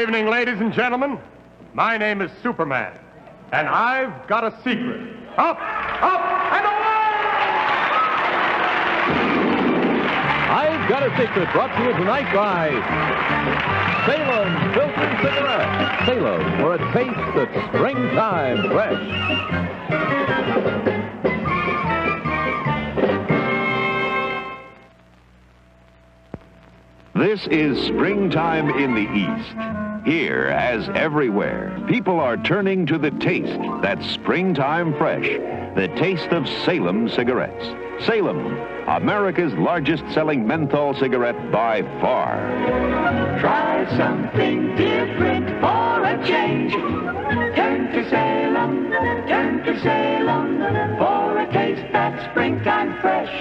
evening, ladies and gentlemen. My name is Superman, and I've got a secret. Up, and away! I've Got a Secret, brought to you tonight by Salem Filtered Cigarettes. Salem, for a taste that's springtime fresh. This is springtime in the East. Here, as everywhere, people are turning to the taste that's springtime fresh, the taste of Salem cigarettes. Salem, America's largest selling menthol cigarette by far. Try something different for a change. Turn to Salem for a taste that's springtime fresh.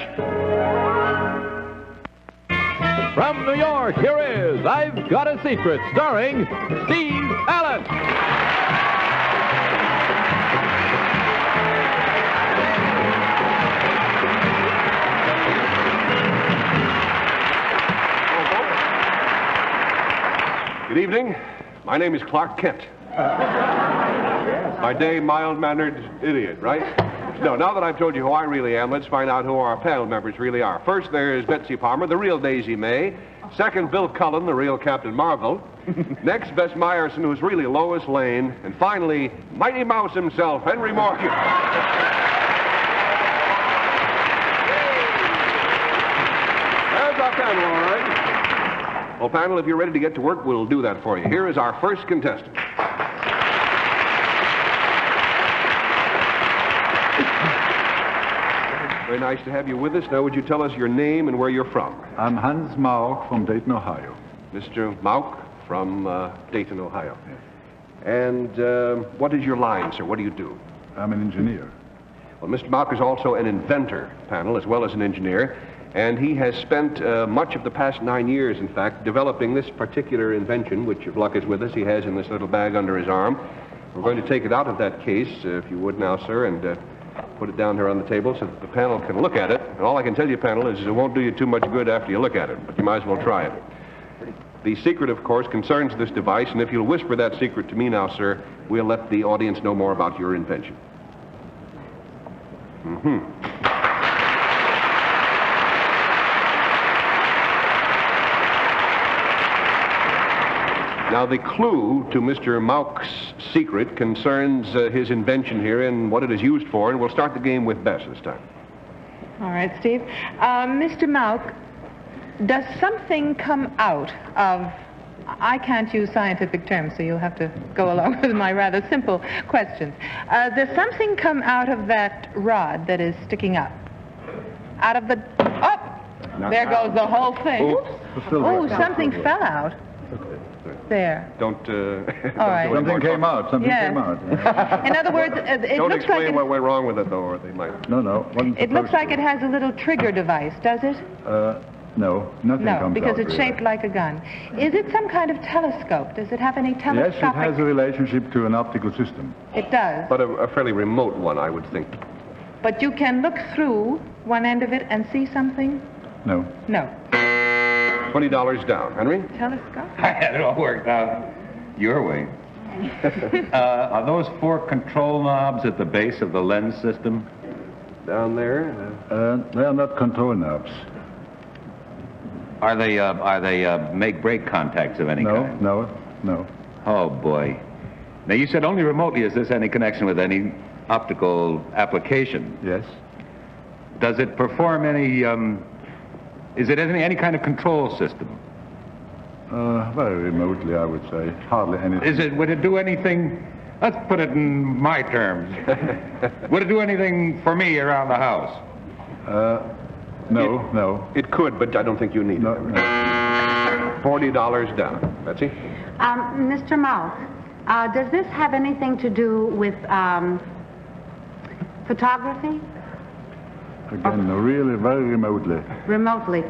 From New York, here is I've Got a Secret, starring Steve Allen. Good evening. My name is Clark Kent. By day, mild-mannered idiot, right? No, now that I've told you who I really am, let's find out who our panel members really are. First, there's Betsy Palmer, the real Daisy May. Second, Bill Cullen, the real Captain Marvel. Next, Bess Meyerson, who's really Lois Lane. And finally, Mighty Mouse himself, Henry Morgan. There's our panel, all right. Well, panel, if you're ready to get to work, we'll do that for you. Here is our first contestant. Very nice to have you with us. Now, would you tell us your name and where you're from? I'm Hans Mauk from Dayton, Ohio. Mr. Mauk from Dayton, Ohio. And what is your line, sir? What do you do? I'm an engineer. Well, Mr. Mauk is also an inventor, panel, as well as an engineer. And he has spent much of the past 9 years, in fact, developing this particular invention, which, if luck is with us, he has in this little bag under his arm. We're going to take it out of that case, if you would now, sir, and put it down here on the table so that the panel can look at it. And all I can tell you, panel, is it won't do you too much good after you look at it, but you might as well try it. The secret, of course, concerns this device, and if you'll whisper that secret to me now, sir, we'll let the audience know more about your invention. Now, the clue to Mr. Mauk's secret concerns his invention here and what it is used for, and we'll start the game with Bess this time. All right, Steve. Mr. Mauk, does something come out of... I can't use scientific terms, so you'll have to go along with my rather simple questions. Does something come out of that rod that is sticking up? Out of the... Oh! There goes the whole thing. Oh, something fell out. There. Don't all right. Something came out. Something came out. In other words, it don't looks explain like what went wrong with it, though, or they might. No. It looks like it has a little trigger device, does it? No, nothing No, comes because out it's really. shaped like a gun. Is it some kind of telescope? Does it have any telescopic... Yes, it has a relationship to an optical system. It does. But a fairly remote one, I would think. But you can look through one end of it and see something? No. No. $20 down. Henry? Telescope? I had it all worked out your way. Are those 4 control knobs at the base of the lens system? Down there. They are not control knobs. Are they make-break contacts of any kind? No. Oh, boy. Now, you said only remotely is this any connection with any optical application. Yes. Does it perform any, is it any kind of control system? Very remotely, I would say. Hardly anything. Would it do anything, let's put it in my terms. Would it do anything for me around the house? No. It could, but I don't think you need No. it. $40 down. Betsy? Mr. Mauk, does this have anything to do with photography? Again, really very remotely. Remotely.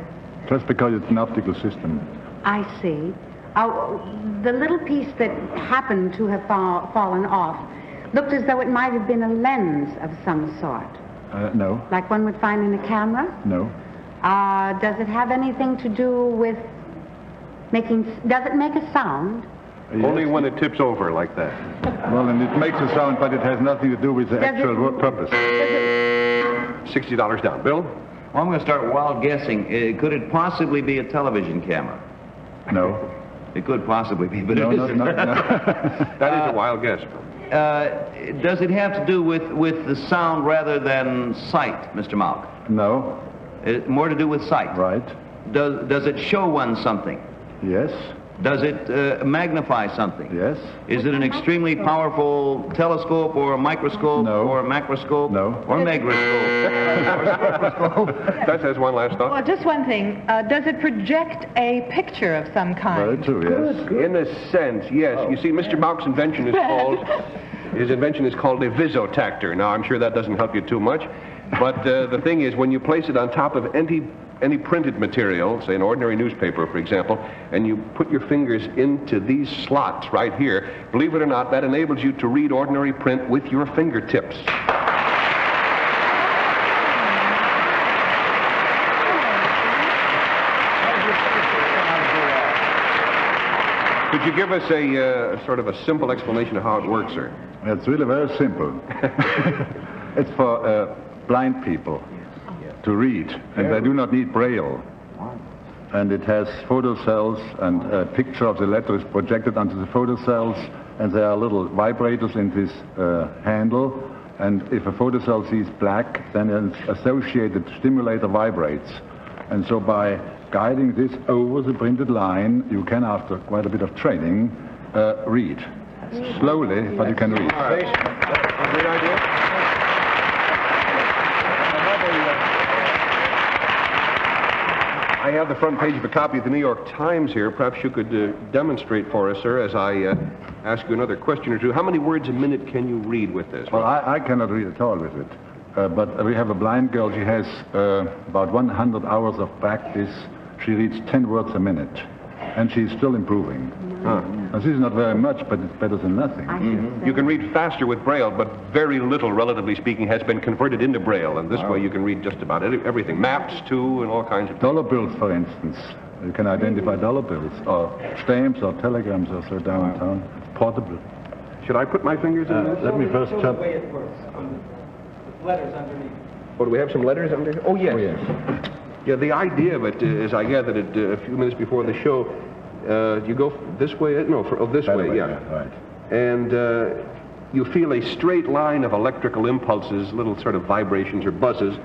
Just because it's an optical system. I see. The little piece that happened to have fallen off looked as though it might have been a lens of some sort. No. Like one would find in a camera? No. Does it have anything to do with does it make a sound? Only when it tips over like that. Well, and it makes a sound, but it has nothing to do with the actual purpose. $60 down. Bill? Well, I'm going to start wild guessing. Could it possibly be a television camera? No. It could possibly be, but No, it no, isn't. no. That is a wild guess. Does it have to do with the sound rather than sight, Mr. Malk? No. More to do with sight. Right. Does it show one something? Yes. Does it magnify something? Yes. Is it an extremely powerful telescope or a microscope No. or a macroscope? No. Or a megroscope? That has one last thought. Well, just one thing. Does it project a picture of some kind? Very true, yes. In a sense, yes. You see, Mr. Malk's invention is called a vizzotactor. Now, I'm sure that doesn't help you too much, but the thing is, when you place it on top of any printed material, say an ordinary newspaper, for example, and you put your fingers into these slots right here, believe it or not, that enables you to read ordinary print with your fingertips. Could you give us a sort of a simple explanation of how it works, sir? It's really very simple. It's for blind people to read, and they do not need Braille. And it has photocells, and a picture of the letter is projected onto the photocells, and there are little vibrators in this handle, and if a photocell sees black, then an associated stimulator vibrates. And so by guiding this over the printed line, you can, after quite a bit of training, read. Slowly, but you can read. All right. Great idea. I have the front page of a copy of the New York Times here. Perhaps you could demonstrate for us, sir, as I ask you another question or two. How many words a minute can you read with this? Well, I cannot read at all with it. But we have a blind girl. She has about 100 hours of practice. She reads 10 words a minute, and she's still improving. Now, this is not very much, but it's better than nothing. You can read faster with Braille, but very little, relatively speaking, has been converted into Braille, and this way you can read just about everything. Maps, too, and all kinds of things. Dollar bills, for instance. You can identify dollar bills, or stamps, or telegrams, or so downtown. It's portable. Should I put my fingers in this? Let me first jump. The way it works, letters underneath. Oh, do we have some letters under here? Oh, yes. Yeah, the idea of it is, I gathered it a few minutes before the show. You go this way? No, this way, yeah. Right. And you feel a straight line of electrical impulses, little sort of vibrations or buzzes,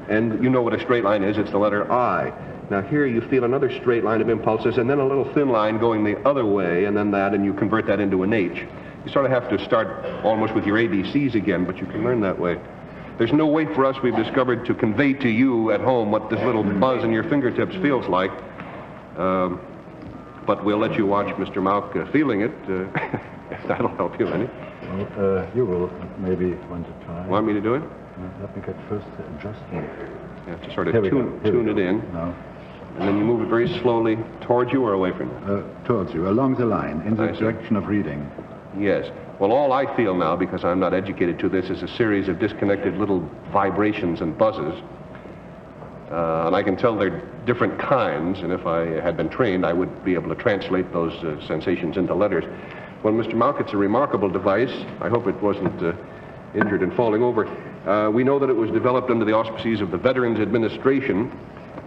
and you know what a straight line is. It's the letter I. Now here you feel another straight line of impulses, and then a little thin line going the other way, and then that, and you convert that into an H. You sort of have to start almost with your ABCs again, but you can learn that way. There's no way for us, we've discovered, to convey to you at home what this little buzz in your fingertips feels like. But we'll let you watch Mr. Malk feeling it. If that'll help you any. You will maybe want to try. Want me to do it? Let me get first the adjustment. You have to sort of Here we go. tune it in. No. And then you move it very slowly towards you or away from you? Towards you, along the line, in the I see. direction of reading. Yes. Well, all I feel now, because I'm not educated to this, is a series of disconnected little vibrations and buzzes. And I can tell they're different kinds, and if I had been trained, I would be able to translate those sensations into letters. Well, Mr. Malk, it's a remarkable device. I hope it wasn't injured and falling over. We know that it was developed under the auspices of the Veterans Administration,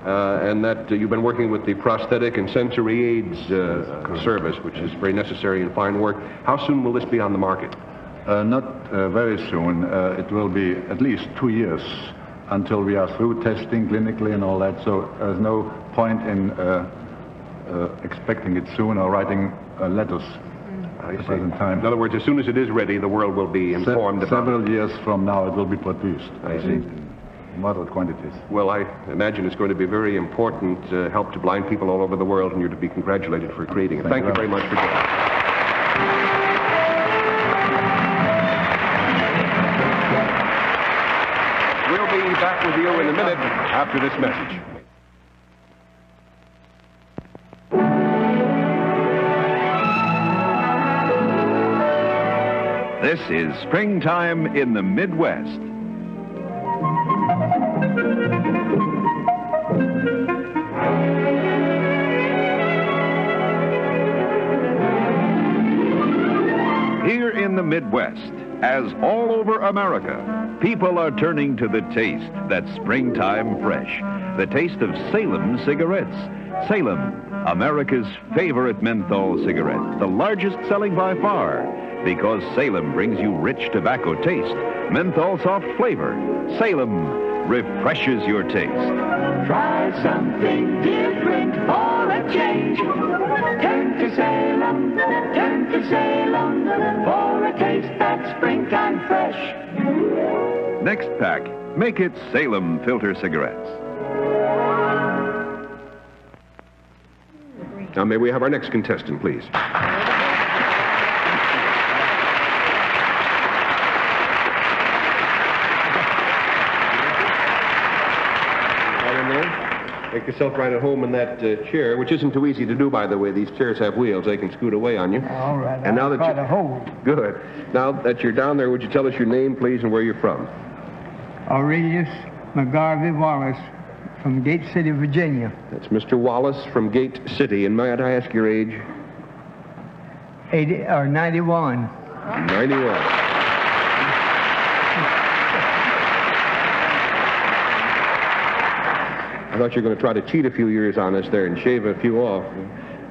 and that you've been working with the Prosthetic and Sensory Aids Service, which is very necessary and fine work. How soon will this be on the market? Not very soon. It will be at least 2 years until we are through testing clinically and all that, so there's no point in expecting it soon or writing letters at the present time. In other words, as soon as it is ready, the world will be informed about it. Several years from now, it will be produced. I see. In moderate quantities. Well, I imagine it's going to be a very important help to blind people all over the world, and you're to be congratulated for creating it. Thank you very much for joining us. We'll be back with you in a minute after this message. This is Springtime in the Midwest. Here in the Midwest, as all over America, people are turning to the taste that's springtime fresh. The taste of Salem cigarettes. Salem, America's favorite menthol cigarette, the largest selling by far, because Salem brings you rich tobacco taste, menthol soft flavor. Salem refreshes your taste. Try something different for a change. Turn to Salem for a taste that's springtime fresh. Next pack, make it Salem filter cigarettes. Now, may we have our next contestant, please? Make yourself right at home in that chair, which isn't too easy to do, by the way. These chairs have wheels. They can scoot away on you. All right. And now that try to hold. Good. Now that you're down there, would you tell us your name, please, and where you're from? Aurelius McGarvey Wallace from Gate City, Virginia. That's Mr. Wallace from Gate City. And might I ask your age? 91. 91. I thought you were going to try to cheat a few years on us there and shave a few off.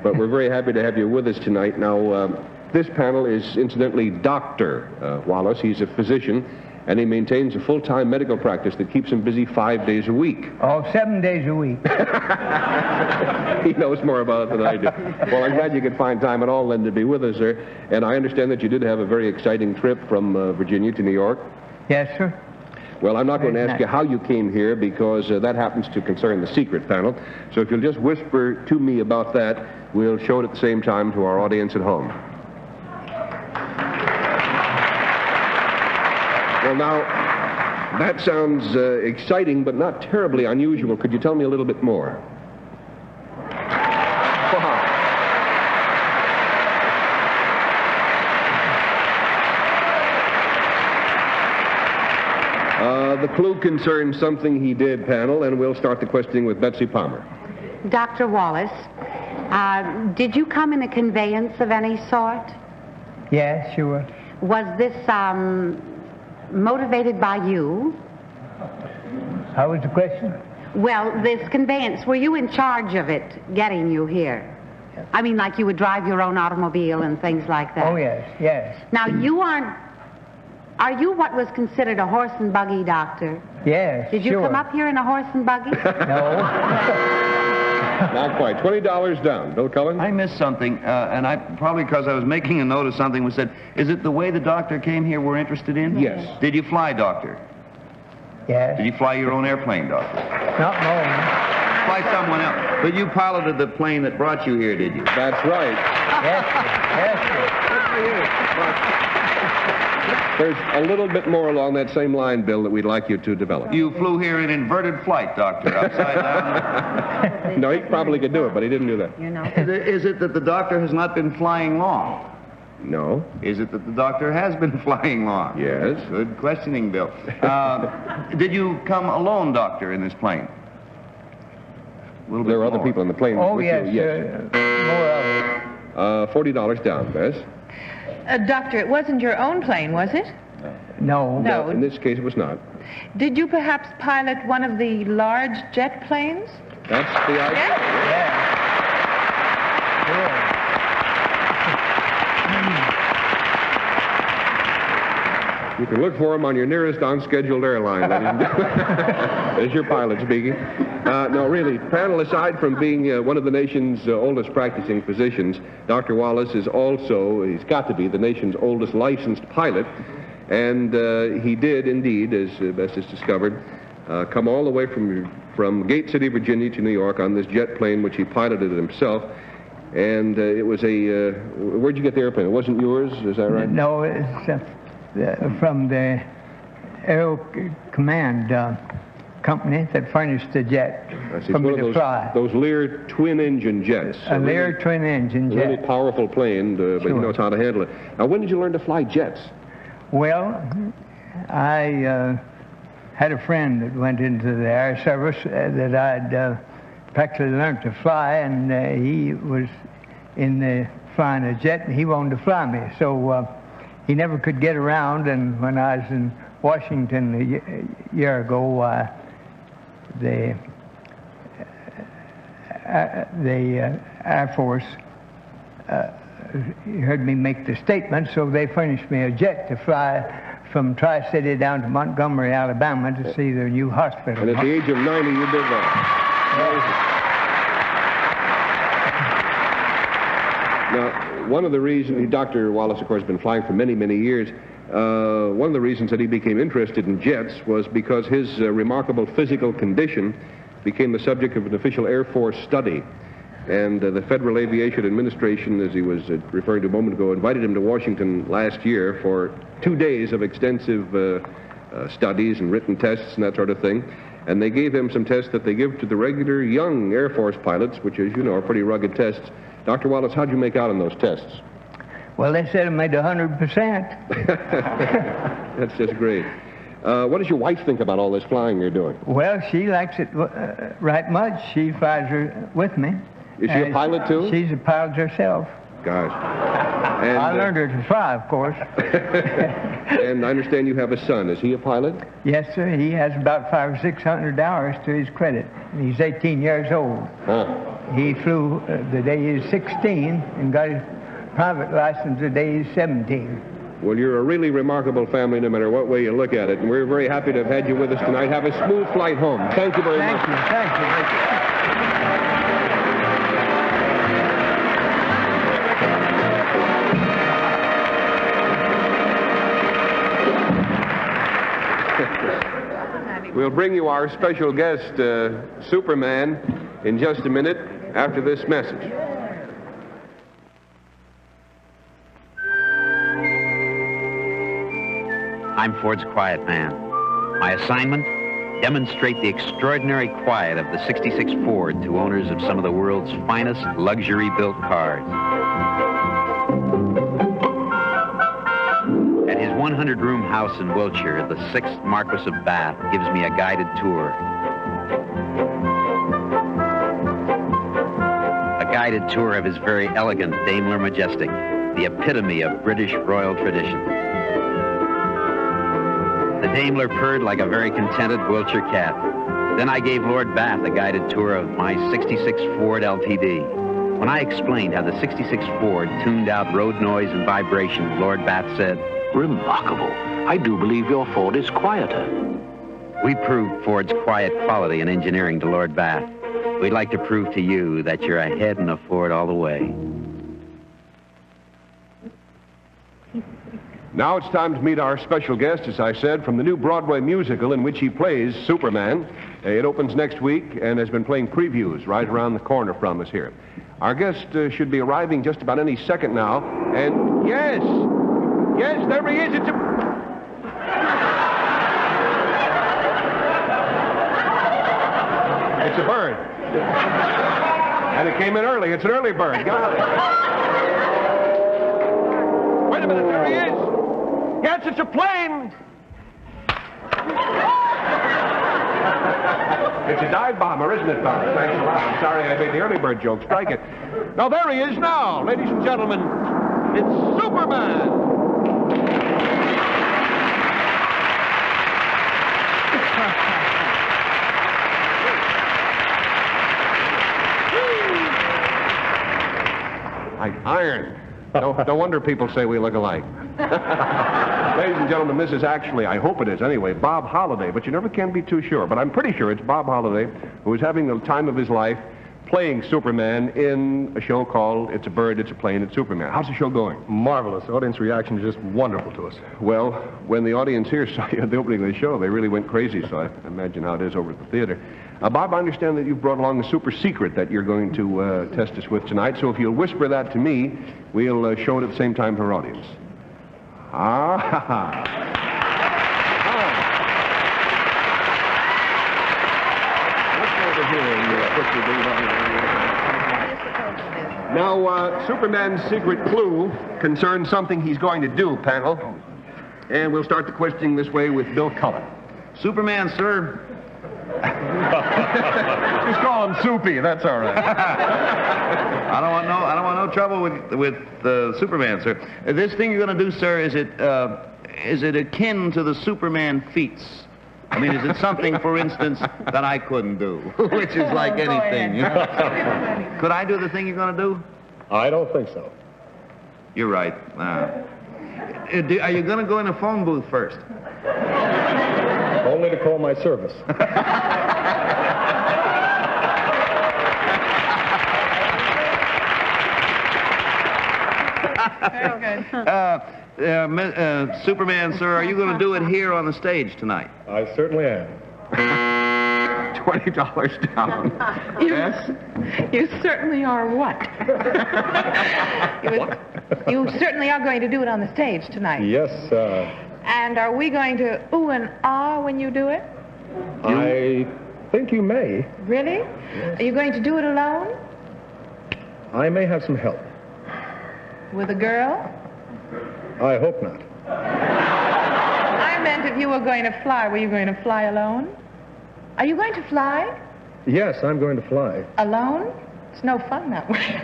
But we're very happy to have you with us tonight. Now, this panel is incidentally Dr. Wallace. He's a physician, and he maintains a full-time medical practice that keeps him busy 5 days a week. Oh, 7 days a week. He knows more about it than I do. Well, I'm glad you could find time at all then to be with us, sir. And I understand that you did have a very exciting trip from Virginia to New York. Yes, sir. Well, I'm not going to ask you how you came here because that happens to concern the secret panel. So if you'll just whisper to me about that, we'll show it at the same time to our audience at home. Well, now, that sounds exciting, but not terribly unusual. Could you tell me a little bit more? The clue concerns something he did, panel, and we'll start the questioning with Betsy Palmer. Dr. Wallace, did you come in a conveyance of any sort? Yes, sure. Was this motivated by you? How was the question? Well, this conveyance, were you in charge of it, getting you here? I mean, like you would drive your own automobile and things like that. Oh, yes, yes. Now, are you what was considered a horse and buggy doctor? Yes, Did you sure. come up here in a horse and buggy? No. Not quite. $20 down. Bill Cullen? I missed something, and I probably because I was making a note of something was said, is it the way the doctor came here we're interested in? Yes. Did you fly, doctor? Yes. Did you fly your own airplane, doctor? Not more. Fly someone else. But you piloted the plane that brought you here, did you? That's right. Yes, sir. Yes, sir. There's a little bit more along that same line, Bill, that we'd like you to develop. You flew here in inverted flight, doctor, upside down. No, he probably could do it, but he didn't do that. You know. Is it that the doctor has not been flying long? No. Is it that the doctor has been flying long? Yes. Good questioning, Bill. Did you come alone, doctor, in this plane? There are other people in the plane. Oh, with yes, you. Yes. more of it. $40 down, Bess. Doctor, it wasn't your own plane, was it? No. No. In this case, it was not. Did you perhaps pilot one of the large jet planes? That's the idea. Yes? You can look for him on your nearest unscheduled airline, ladies and gentlemen. There's your pilot speaking. No, really, panel, aside from being one of the nation's oldest practicing physicians, Dr. Wallace is also, he's got to be, the nation's oldest licensed pilot. And he did, indeed, as best is discovered, come all the way from Gate City, Virginia to New York on this jet plane, which he piloted himself. And it was a, where'd you get the airplane? It wasn't yours, is that right? No, it's from the Aero Command company that furnished the jet for me to fly. Those Lear twin-engine jets. A Lear twin-engine jet. Really powerful plane, but Sure. he knows how to handle it. Now, when did you learn to fly jets? Well, I had a friend that went into the air service that I'd practically learned to fly, and he was in the flying a jet, and he wanted to fly me. So he never could get around, and when I was in Washington a year ago, the Air Force heard me make the statement, so they furnished me a jet to fly from Tri-City down to Montgomery, Alabama to see their new hospital. And at the age of 90, you did that. Now, one of the reasons, Dr. Wallace, of course, has been flying for many, many years. One of the reasons that he became interested in jets was because his remarkable physical condition became the subject of an official Air Force study. And the Federal Aviation Administration, as he was referring to a moment ago, invited him to Washington last year for 2 days of extensive studies and written tests and that sort of thing. And they gave him some tests that they give to the regular young Air Force pilots, which, as you know, are pretty rugged tests. Dr. Wallace, how'd you make out on those tests? Well, they said I made 100%. That's just great. What does your wife think about all this flying you're doing? Well, she likes it right much. She flies her with me. Is she a pilot, too? She's a pilot herself. Gosh. And, I learned her to fly, of course. And I understand you have a son. Is he a pilot? Yes, sir. He has about 500 or 600 hours to his credit. He's 18 years old. Huh. He flew the day he was 16 and got his private license the day he was 17. Well, you're a really remarkable family no matter what way you look at it, and we're very happy to have had you with us tonight. Have a smooth flight home. Thank you very much. Thank you. Thank you. We'll bring you our special guest, Superman, in just a minute after this message. I'm Ford's quiet man. My assignment? Demonstrate the extraordinary quiet of the 66 Ford to owners of some of the world's finest luxury-built cars. At his 100-room house in Wiltshire, the 6th Marquis of Bath gives me a guided tour. A guided tour of his very elegant Daimler Majestic, the epitome of British royal tradition. The Daimler purred like a very contented Wiltshire cat. Then I gave Lord Bath a guided tour of my 66 Ford LTD. When I explained how the 66 Ford tuned out road noise and vibration, Lord Bath said, "Remarkable. I do believe your Ford is quieter." We proved Ford's quiet quality in engineering to Lord Bath. We'd like to prove to you that you're ahead in a Ford all the way. Now it's time to meet our special guest, as I said, from the new Broadway musical in which he plays Superman. It opens next week and has been playing previews right around the corner from us here. Our guest should be arriving just about any second now. And yes, there he is. It's a bird. And it came in early. It's an early bird. Got it. Wait a minute, there he is. Yes, it's a plane. It's a dive bomber, isn't it, Bob? Thanks a lot. I'm sorry I made the early bird joke. Strike it. Now, there he is now. Ladies and gentlemen, it's Superman. Like iron. No wonder people say we look alike. Ladies and gentlemen, this is actually, I hope it is anyway, Bob Holliday, but you never can be too sure. But I'm pretty sure it's Bob Holliday who is having the time of his life playing Superman in a show called It's a Bird, It's a Plane, It's Superman. How's the show going? Marvelous. The audience reaction is just wonderful to us. Well, when the audience here saw you at the opening of the show, they really went crazy, so I imagine how it is over at the theater. Bob, I understand that you've brought along a super secret that you're going to test us with tonight, so if you'll whisper that to me, we'll show it at the same time to our audience. Now, Superman's secret clue concerns something he's going to do, panel. And we'll start the questioning this way with Bill Cullen. Superman, sir. Just call him Soupy. That's all right. I don't want no trouble with Superman, sir. This thing you're going to do, sir, is it akin to the Superman feats? I mean, is it something, for instance, that I couldn't do, which is like anything? You know? Could I do the thing you're going to do? I don't think so. You're right. Are you going to go in a phone booth first? Only to call my service. Very good. Superman, sir, are you going to do it here on the stage tonight? I certainly am. $20 down. Yes? You certainly are what? You certainly are going to do it on the stage tonight. Yes, And are we going to ooh and ah when you do it? I think you may. Really? Are you going to do it alone? I may have some help. With a girl? I hope not. I meant if you were going to fly, were you going to fly alone? Are you going to fly? Yes, I'm going to fly. Alone? It's no fun that way.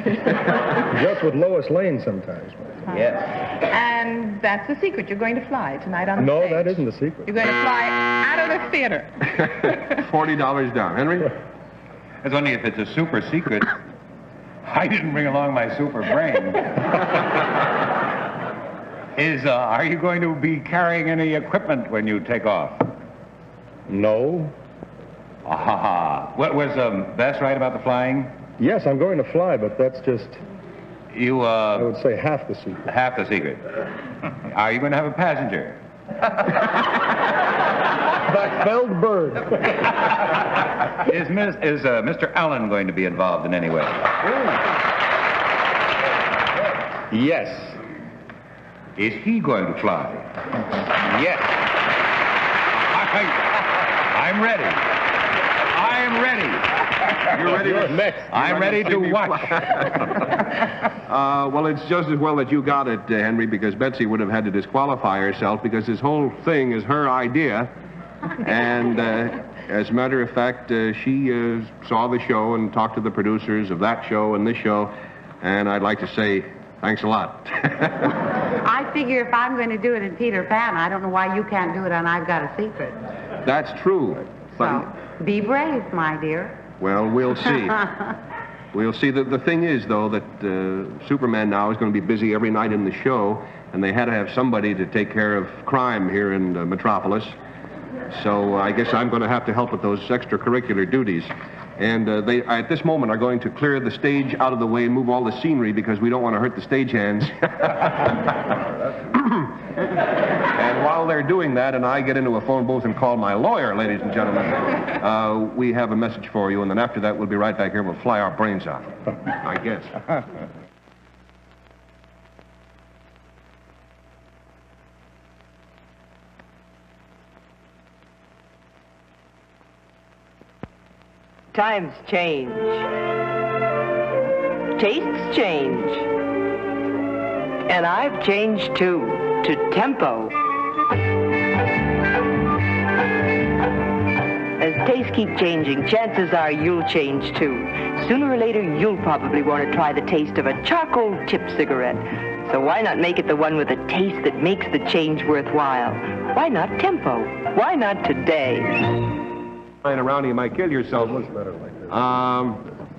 Just with Lois Lane sometimes. Yes. And that's the secret. You're going to fly tonight on the No, stage. that isn't the secret. You're going to fly out of the theater. $40 down. Henry? That's only if it's a super secret. I didn't bring along my super brain. Are you going to be carrying any equipment when you take off? No. Ah, what was Bess right about the flying? Yes, I'm going to fly, but that's just, You, I would say, half the secret. half the secret. Are you going to have a passenger? That felled bird. Is Mr. Allen going to be involved in any way? Yes. Is he going to fly? Yes. I'm ready. I'm ready. You're ready to next. I'm ready to watch. Well, it's just as well that you got it, Henry, because Betsy would have had to disqualify herself because this whole thing is her idea. And as a matter of fact, she saw the show and talked to the producers of that show and this show. And I'd like to say thanks a lot. I figure if I'm going to do it in Peter Pan, I don't know why you can't do it on I've Got a Secret. That's true. But, So, be brave, my dear. well, we'll see. We'll see. The thing is, though, that Superman now is going to be busy every night in the show, and they had to have somebody to take care of crime here in Metropolis. So I guess I'm going to have to help with those extracurricular duties. And they, at this moment, are going to clear the stage out of the way and move all the scenery because we don't want to hurt the stagehands. And while they're doing that, and I get into a phone booth and call my lawyer, ladies and gentlemen, we have a message for you, and then after that, we'll be right back here. We'll fly our brains out, I guess. Times change. Tastes change. And I've changed too, to tempo. As tastes keep changing, chances are you'll change too. Sooner or later, you'll probably want to try the taste of a charcoal tip cigarette. So why not make it the one with a taste that makes the change worthwhile? Why not tempo? Why not today? Lying around, you might kill yourself. What's better like this?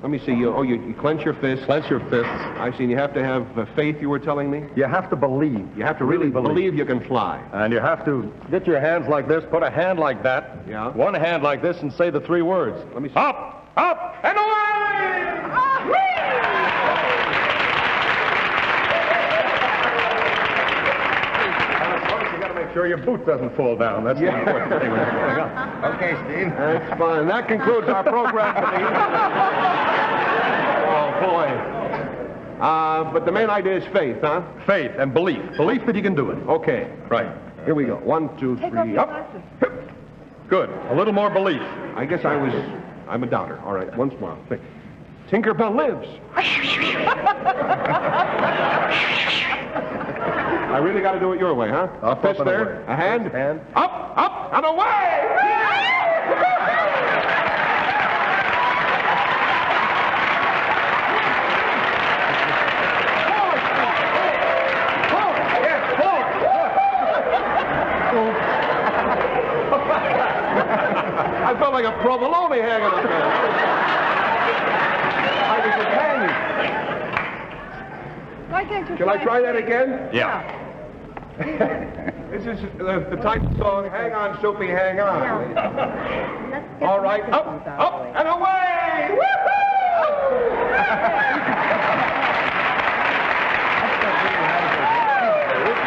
Let me see. You clench your fists. Clench your fists. I see. You have to have faith, you were telling me? You have to believe. You have to really believe you can fly. And you have to get your hands like this, put a hand like that, one hand like this, and say the three words. Let me see. Up, up, and away! You got to make sure your boot doesn't fall down. That's the important thing when you're going up. Okay, Steve. That's fine. That concludes our program for the evening. Oh, boy. But the main idea is faith, huh? Faith and belief. Belief that you can do it. Okay. Right. Here we go. 1, 2, 3, up. Good. A little more belief. I guess I'm a doubter. All right, once more. Tinkerbell lives. I really got to do it your way, huh? Up, Fist up, and there. away. A hand. Hand. Up, and away! I felt like a provolone hanging up there. I was a hanging. Why can't you Shall I try that again? Yeah. This is the type of song, Hang On, Soapy, Hang On. All right, up, and away! Woo-hoo!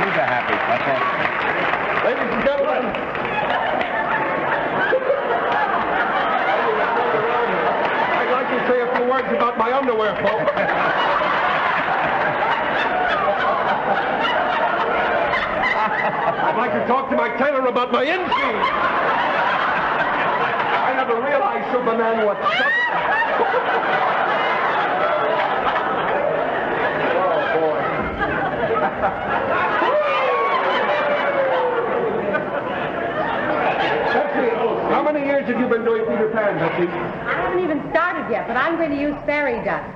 He's a happy puppy. Ladies and gentlemen, I'd like to say a few words about my underwear, folks. I'd like to talk to my tailor about my inseam. I never realized Superman was Oh, boy. Betsy, how many years have you been doing Peter Pan, Betsy? I haven't even started yet, but I'm going to use fairy dust.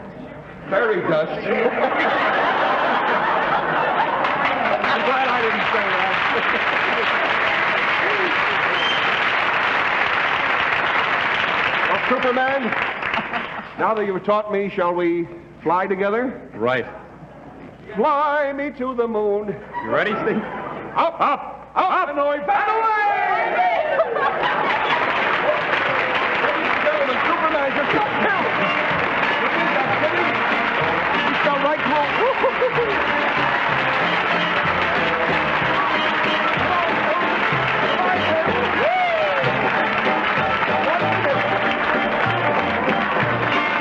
Fairy dust? I'm glad I didn't say that. Well, Superman, now that you've taught me, shall we fly together? Right. Fly me to the moon. You ready, Steve? Up, up, up, and away, back away! Ladies and gentlemen, Superman just got killed. You think that's kidding? He fell right through.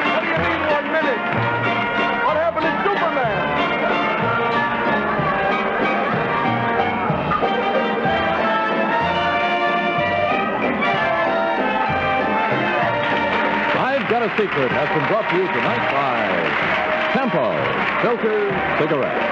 What do you mean 1 minute? What happened to Superman? I've Got a Secret has been brought to you tonight by Tempo Filter Cigarettes.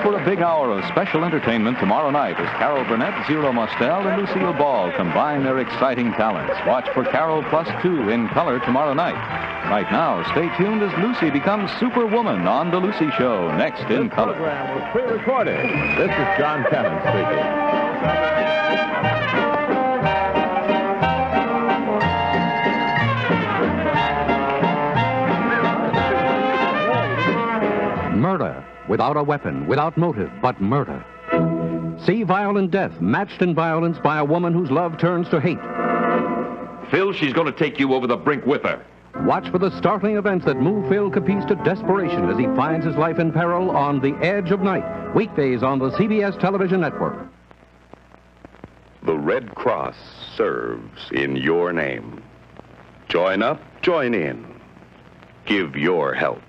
For a big hour of special entertainment tomorrow night as Carol Burnett, Zero Mostel, and Lucille Ball combine their exciting talents. Watch for Carol Plus 2 in color tomorrow night. Right now, stay tuned as Lucy becomes Superwoman on The Lucy Show, next in color. This program was pre-recorded. This is John Cannon speaking. Murder. Without a weapon, without motive, but murder. See violent death matched in violence by a woman whose love turns to hate. Phil, she's going to take you over the brink with her. Watch for the startling events that move Phil Capiz to desperation as he finds his life in peril on The Edge of Night, weekdays on the CBS television network. The Red Cross serves in your name. Join up, join in. Give your help.